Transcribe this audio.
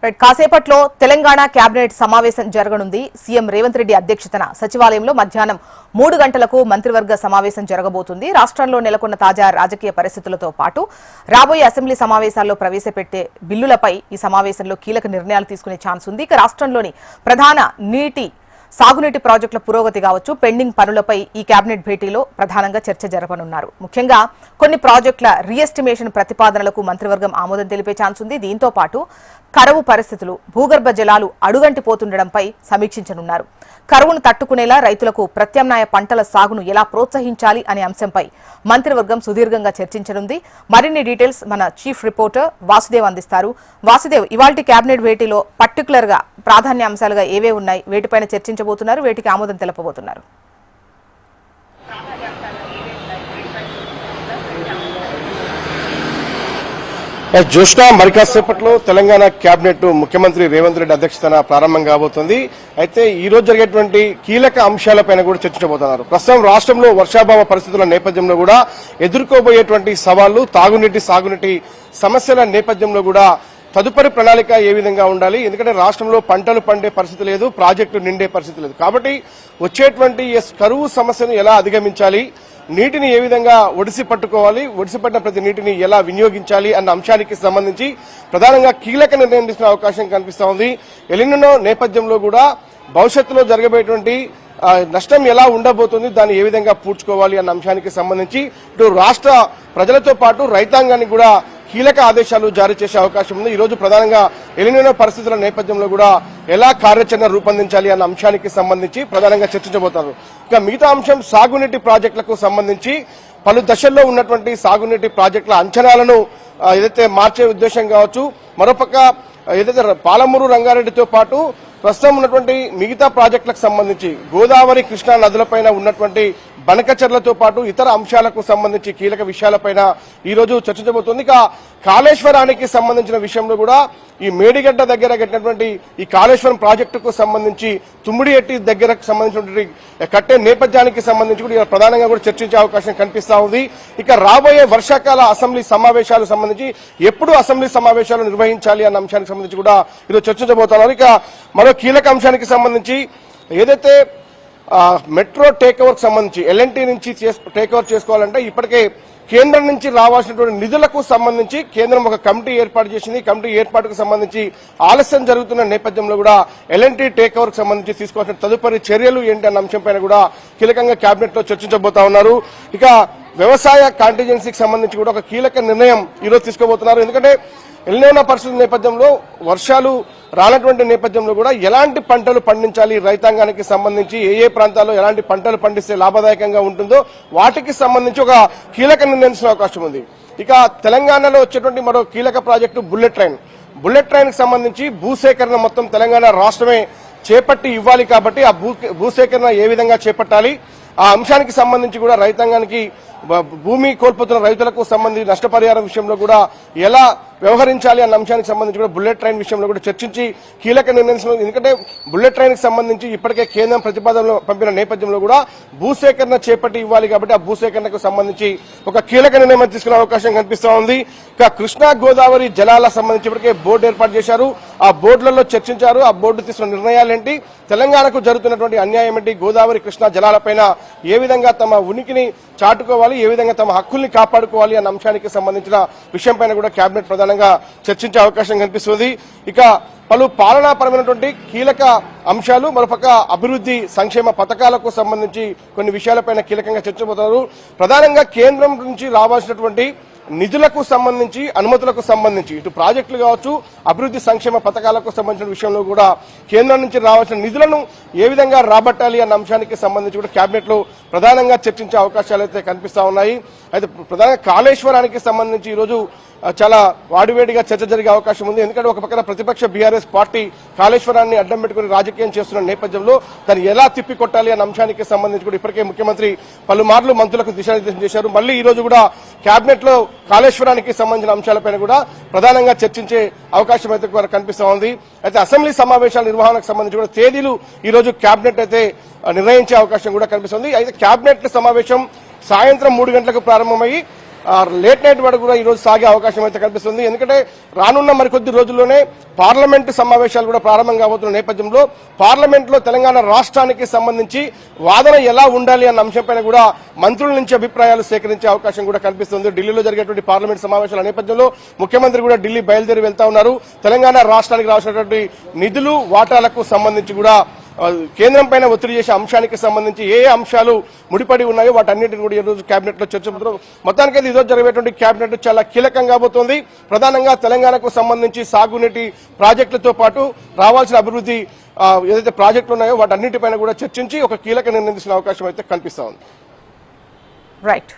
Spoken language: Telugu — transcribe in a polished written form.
కాసేపట్లో తెలంగాణ కేబినెట్ సమావేశం జరగనుంది. సీఎం రేవంత్ రెడ్డి అధ్యక్షతన సచివాలయంలో మధ్యాహ్నం 3 గంటలకు మంత్రివర్గ సమావేశం జరగబోతుంది. రాష్ట్రంలో నెలకొన్న తాజా రాజకీయ పరిస్థితులతో పాటు రాబోయే అసెంబ్లీ సమావేశాల్లో ప్రవేశపెట్టే బిల్లులపై ఈ సమావేశంలో కీలక నిర్ణయాలు తీసుకునే ఛాన్స్ ఉంది. ఇక రాష్ట్రంలోని ప్రధాన సాగునీటి ప్రాజెక్టుల పురోగతి కావచ్చు, పెండింగ్ పనులపై ఈ కేబినెట్ భేటీలో ప్రధానంగా చర్చ జరపనున్నారు. ముఖ్యంగా కొన్ని ప్రాజెక్టుల రీఎస్టిమేషన్ ప్రతిపాదనలకు మంత్రివర్గం ఆమోదం తెలిపే ఛాన్స్ ఉంది. దీంతో పాటు కరువు పరిస్థితులు, భూగర్భ జలాలు అడుగంటిపోతుండడంపై సమీక్షించనున్నారు. కరువును తట్టుకునేలా రైతులకు ప్రత్యామ్నాయ పంటల సాగును ఎలా ప్రోత్సహించాలి అనే అంశంపై మంత్రివర్గం సుదీర్ఘంగా చర్చించనుంది. మరిన్ని డీటెయిల్స్ మన చీఫ్ రిపోర్టర్ వాసుదేవ్ అందిస్తారు. వాసుదేవ్, ఇవాల్టి కేబినెట్ భేటీలో పర్టికులర్ గా ప్రాధాన్య అంశాలుగా ఏవే ఉన్నాయి, వేటిపైన చర్చించబోతున్నారు, వేటికి ఆమోదం తెలపబోతున్నారు? జోష్నా మరి కాసేపట్లో తెలంగాణ కేబినెట్ ముఖ్యమంత్రి రేవంత్ రెడ్డి అధ్యక్షతన ప్రారంభం కాబోతుంది. అయితే ఈ రోజు జరిగేటువంటి కీలక అంశాలపైన కూడా చర్చించబోతున్నారు. ప్రస్తుతం రాష్ట్రంలో వర్షాభావ పరిస్థితుల నేపథ్యంలో కూడా ఎదుర్కోబోయేటువంటి సవాళ్లు, తాగునీటి సాగునీటి సమస్యల నేపథ్యంలో కూడా తదుపరి ప్రణాళిక ఏ విధంగా ఉండాలి, ఎందుకంటే రాష్ట్రంలో పంటలు పండే పరిస్థితి లేదు, ప్రాజెక్టు నిండే పరిస్థితి లేదు. కాబట్టి వచ్చేటువంటి కరువు సమస్యను ఎలా అధిగమించాలి, నీటిని ఏ విధంగా ఒడిసి పట్టుకోవాలి, ఒడిసిపట్టిన ప్రతి నీటిని ఎలా వినియోగించాలి అన్న అంశానికి సంబంధించి ప్రధానంగా కీలక నిర్ణయం తీసుకునే అవకాశం కనిపిస్తా ఉంది. ఎలినో నేపథ్యంలో కూడా భవిష్యత్తులో జరగబోయేటువంటి నష్టం ఎలా ఉండబోతుంది, దాన్ని ఏ విధంగా పూడ్చుకోవాలి అన్న అంశానికి సంబంధించి ఇటు రాష్ట్ర ప్రజలతో పాటు రైతాంగానికి కూడా కీలక ఆదేశాలు జారీ చేసే అవకాశం ఉంది. ఈ రోజు ప్రధానంగా ఎలినో పరిస్థితుల నేపథ్యంలో కూడా ఎలా కార్యాచరణ రూపొందించాలి అన్న అంశానికి సంబంధించి ప్రధానంగా చర్చించబోతారు. ఇక మిగతా అంశం సాగునీటి ప్రాజెక్టులకు సంబంధించి పలు దశల్లో ఉన్నటువంటి సాగునీటి ప్రాజెక్టుల అంచనాలను ఏదైతే మార్చే ఉద్దేశం కావచ్చు, మరోపక్క ఏదైతే పాలమూరు రంగారెడ్డితో పాటు ప్రస్తుతం ఉన్నటువంటి మిగతా ప్రాజెక్టులకు సంబంధించి గోదావరి, కృష్ణా నదులపైన ఉన్నటువంటి బనకచర్లతో పాటు ఇతర అంశాలకు సంబంధించి కీలక విషయాలపైన ఈ రోజు చర్చించబోతుంది. ఇక కాళేశ్వరానికి సంబంధించిన విషయంలో కూడా ఈ మేడిగడ్డ దగ్గర కట్టినటువంటి ఈ కాళేశ్వరం ప్రాజెక్టుకు సంబంధించి తుమ్మిడి ఎట్టి దగ్గరకు సంబంధించినటువంటి కట్టే నేపథ్యానికి సంబంధించి కూడా ప్రధానంగా కూడా చర్చించే అవకాశం కనిపిస్తా ఉంది. ఇక రాబోయే వర్షాకాల అసెంబ్లీ సమావేశాలకు సంబంధించి ఎప్పుడు అసెంబ్లీ సమావేశాలు నిర్వహించాలి అన్న అంశానికి సంబంధించి కూడా ఈరోజు చర్చించబోతున్నారు. ఇక మరో కీలక అంశానికి సంబంధించి ఏదైతే మెట్రో టేక్ ఓవర్ సంబంధించి ఎల్ఎన్టీ నుంచి టేక్ ఓవర్ చేసుకోవాలంటే ఇప్పటికే కేంద్రం నుంచి రావాల్సినటువంటి నిధులకు సంబంధించి కేంద్రం ఒక కమిటీ ఏర్పాటు చేసింది. కమిటీ ఏర్పాటుకు సంబంధించి ఆలస్యం జరుగుతున్న నేపథ్యంలో కూడా ఎల్ఎన్టీ టేక్ ఓవర్ సంబంధించి తీసుకోవాల్సిన తదుపరి చర్యలు ఏంటి అన్న అంశంపైన కూడా కీలకంగా కేబినెట్ లో చర్చించబోతా ఉన్నారు. ఇక వ్యవసాయ కాంటిజెన్సీకి సంబంధించి కూడా ఒక కీలక నిర్ణయం ఈరోజు తీసుకోబోతున్నారు. ఎందుకంటే ఎల్నినో పరిస్థితుల నేపథ్యంలో వర్షాలు రానటువంటి నేపథ్యంలో కూడా ఎలాంటి పంటలు పండించాలి, రైతాంగానికి సంబంధించి ఏ ప్రాంతాల్లో ఎలాంటి పంటలు పండిస్తే లాభదాయకంగా ఉంటుందో వాటికి సంబంధించి ఒక కీలక నిర్ణయం తీసుకునే అవకాశం ఉంది. ఇక తెలంగాణలో వచ్చేటువంటి మరో కీలక ప్రాజెక్టు బుల్లెట్ ట్రైన్ కి సంబంధించి భూసేకరణ మొత్తం తెలంగాణ రాష్ట్రమే చేపట్టి ఇవ్వాలి. కాబట్టి ఆ భూసేకరణ ఏ విధంగా చేపట్టాలి, ఆ అంశానికి సంబంధించి కూడా రైతాంగానికి భూమి కోల్పోతున్న రైతులకు సంబంధించి నష్టపరిహారం విషయంలో కూడా ఎలా వ్యవహరించాలి అన్న అంశానికి సంబంధించి కూడా బుల్లెట్ ట్రైన్ విషయంలో కూడా చర్చించి కీలక నిర్ణయం. ఎందుకంటే బుల్లెట్ ట్రైన్ కి సంబంధించి ఇప్పటికే కేంద్రం ప్రతిపాదనలు పంపిన నేపథ్యంలో కూడా భూసేకరణ చేపట్టి ఇవ్వాలి. కాబట్టి ఆ భూసేకరణకు సంబంధించి ఒక కీలక నిర్ణయం తీసుకునే అవకాశం కనిపిస్తా ఉంది. ఇక కృష్ణా గోదావరి జలాల సంబంధించి ఇప్పటికే బోర్డు ఏర్పాటు చేశారు. ఆ బోర్డులలో చర్చించారు. ఆ బోర్డు తీసుకున్న నిర్ణయాలేంటి, తెలంగాణకు జరుగుతున్నటువంటి అన్యాయం ఏంటి, గోదావరి కృష్ణా జలాలపైన ఏ విధంగా తమ ఉనికిని చాటుకోవాలి, ఏ విధంగా తమ హక్కుల్ని కాపాడుకోవాలి అన్న అంశానికి సంబంధించిన విషయంపైన కూడా కేబినెట్ ప్రధానంగా చర్చించే అవకాశం కనిపిస్తుంది. ఇక పలు పాలనాపరమైనటువంటి కీలక అంశాలు, మరోపక్క అభివృద్ధి సంక్షేమ పథకాలకు సంబంధించి కొన్ని విషయాలపైన కీలకంగా చర్చించబోతున్నారు. ప్రధానంగా కేంద్రం నుంచి రావాల్సినటువంటి నిధులకు సంబంధించి, అనుమతులకు సంబంధించి ఇటు ప్రాజెక్టులు కావచ్చు, అభివృద్ధి సంక్షేమ పథకాలకు సంబంధించిన విషయంలో కూడా కేంద్రం నుంచి రావాల్సిన నిధులను ఏ విధంగా రాబట్టాలి అన్న అంశానికి సంబంధించి కూడా కేబినెట్ లో ప్రధానంగా చర్చించే అవకాశాలు అయితే కనిపిస్తా ఉన్నాయి. అయితే ప్రధానంగా కాళేశ్వరానికి సంబంధించి ఈరోజు చాలా వాడివేడిగా చర్చ జరిగే అవకాశం ఉంది. ఎందుకంటే ఒక పక్కన ప్రతిపక్ష బీఆర్ఎస్ పార్టీ కాళేశ్వరాన్ని అడ్డం పెట్టుకుని రాజకీయం చేస్తున్న నేపథ్యంలో దాన్ని ఎలా తిప్పికొట్టాలి అన్న అంశానికి సంబంధించి కూడా ఇప్పటికే ముఖ్యమంత్రి పలుమార్లు మంత్రులకు దిశానిర్దేశం చేశారు. మళ్లీ ఈ రోజు కూడా కేబినెట్ లో కాళేశ్వరానికి సంబంధించిన అంశాలపైన కూడా ప్రధానంగా చర్చించే అవకాశం అయితే కనిపిస్తా ఉంది. అయితే అసెంబ్లీ సమావేశాల నిర్వహణకు సంబంధించి కూడా తేదీలు ఈ రోజు కేబినెట్ అయితే నిర్ణయించే అవకాశం కూడా కనిపిస్తుంది. అయితే కేబినెట్ సమావేశం సాయంత్రం 3 గంటలకు ప్రారంభమయ్యి లేట్ నైట్ వరకు కూడా ఈ రోజు సాగే అవకాశం అయితే కనిపిస్తుంది. ఎందుకంటే రానున్న మరికొద్ది రోజుల్లోనే పార్లమెంటు సమావేశాలు కూడా ప్రారంభం కాబోతున్న నేపథ్యంలో పార్లమెంట్ లో తెలంగాణ రాష్ట్రానికి సంబంధించి వాదన ఎలా ఉండాలి అన్న అంశంపైన కూడా మంత్రుల నుంచి అభిప్రాయాలు సేకరించే అవకాశం కూడా కనిపిస్తుంది. ఢిల్లీలో జరిగేటువంటి పార్లమెంట్ సమావేశాల నేపథ్యంలో ముఖ్యమంత్రి కూడా ఢిల్లీ బయలుదేరి వెళ్తా ఉన్నారు. తెలంగాణ రాష్ట్రానికి రావాల్సినటువంటి నిధులు వాటాలకు సంబంధించి కూడా కేంద్రం పైన ఒత్తిడి చేసే అంశానికి సంబంధించి ఏ అంశాలు ముడిపడి ఉన్నాయో వాటన్నిటిని కూడా ఈ రోజు కేబినెట్ లో చర్చించారు. మొత్తానికి ఈ రోజు జరిగేటువంటి కేబినెట్ చాలా కీలకంగా కాబోతోంది. ప్రధానంగా తెలంగాణకు సంబంధించి సాగునీటి ప్రాజెక్టులతో పాటు రావాల్సిన అభివృద్ధి ఏదైతే ప్రాజెక్టులు ఉన్నాయో వాటన్నిటిపైన కూడా చర్చించి ఒక కీలక నిర్ణయం తీసుకునే అవకాశం అయితే కనిపిస్తా ఉంది. రైట్.